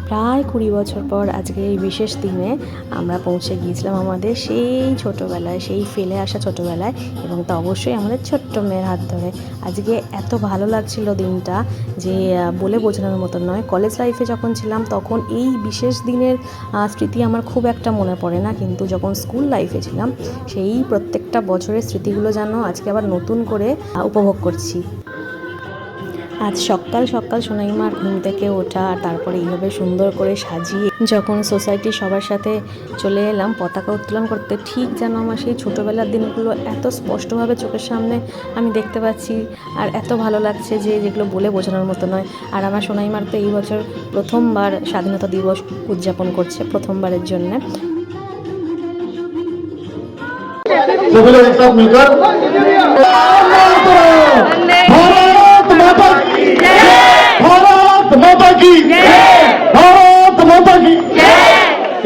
প্রায় 20 বছর পর আজকে এই বিশেষ দিনে আমরা পৌঁছে গিয়েছিলাম আমাদের সেই ছোটোবেলায়, সেই ফেলে আসা ছোটোবেলায়, এবং তা অবশ্যই আমাদের ছোট্ট মেয়ের হাত ধরে। আজকে এত ভালো লাগছিল দিনটা যে বলে বোঝানোর মতন নয়। কলেজ লাইফে যখন ছিলাম তখন এই বিশেষ দিনের স্মৃতি আমার খুব একটা মনে পড়ে না, কিন্তু যখন স্কুল লাইফে ছিলাম সেই প্রত্যেকটা বছরের স্মৃতিগুলো যেন আজকে আবার নতুন করে উপভোগ করছি। আজ সকাল সকাল সোনাইমার ঘুম থেকে ওঠা, আর তারপরে এইভাবে সুন্দর করে সাজিয়ে যখন সোসাইটির সবার সাথে চলে এলাম পতাকা উত্তোলন করতে, ঠিক যেন আমার সেই ছোটোবেলার দিনগুলো এত স্পষ্টভাবে চোখের সামনে আমি দেখতে পাচ্ছি, আর এত ভালো লাগছে যে যেগুলো বলে বোঝানোর মতো নয়। আর আমার সোনাইমার তো এই বছর প্রথমবার স্বাধীনতা দিবস উদযাপন করছে, প্রথমবারের জন্যে।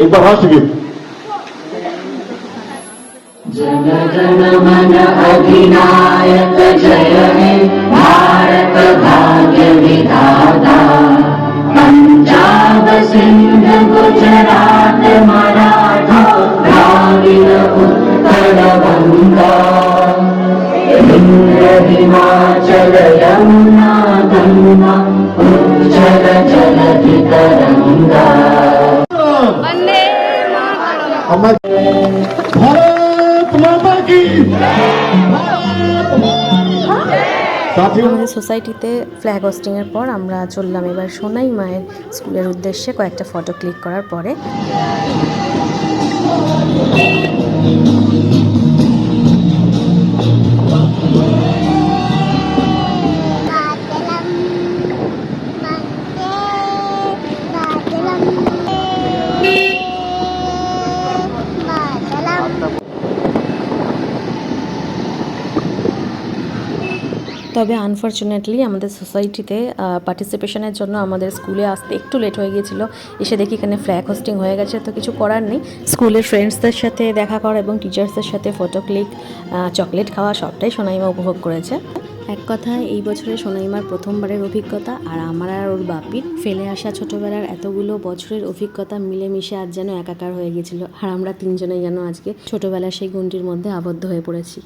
एक बार राष्ट्र गीत। जन गण मन अधिनायक जय हे भारत भाग्य विधाता, पंजाब सिंध गुजरात मराठा द्राविड उत्कल गंगा, इंद्र हिमाचल यमुना गंगा उज्जल जलधि तरंगा। আমাদের সোসাইটিতে ফ্ল্যাগ হোস্টিংয়ের পর আমরা চললাম এবার সোনাই মায়ের স্কুলের উদ্দেশ্যে কয়েকটা ফটো ক্লিক করার পরে। তবে আনফর্চুনেটলি আমাদের সোসাইটিতে পার্টিসিপেশনের জন্য আমাদের স্কুলে আসতে একটু লেট হয়ে গিয়েছিল। এসে দেখি এখানে ফ্ল্যাগ হোস্টিং হয়ে গেছে, তো কিছু করার নেই। স্কুলের ফ্রেন্ডসদের সাথে দেখা করা এবং টিচার্সদের সাথে ফটো ক্লিক, চকলেট খাওয়া, সবটাই সোনাইমা উপভোগ করেছে। এক কথায় এই বছরে সোনাইমার প্রথমবারের অভিজ্ঞতা, আর আমার আর ওর বাপির ফেলে আসা ছোটোবেলার এতগুলো বছরের অভিজ্ঞতা মিলেমিশে আজ যেন একাকার হয়ে গেছিল, আর আমরা তিনজনেই যেন আজকে ছোটোবেলার সেই গণ্ডির মধ্যে আবদ্ধ হয়ে পড়েছি।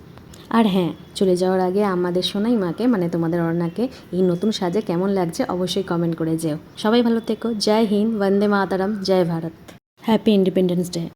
আর হ্যাঁ, চলে যাওয়ার আগে আমাদের সোনাইমাকে মানে তোমাদের অর্ণাকে এই নতুন সাজে কেমন লাগছে অবশ্যই কমেন্ট করে যেও। সবাই ভালো থেকো। জয় হিন্দ, বন্দে মাতরম, জয় ভারত, হ্যাপি ইন্ডিপেন্ডেন্স ডে।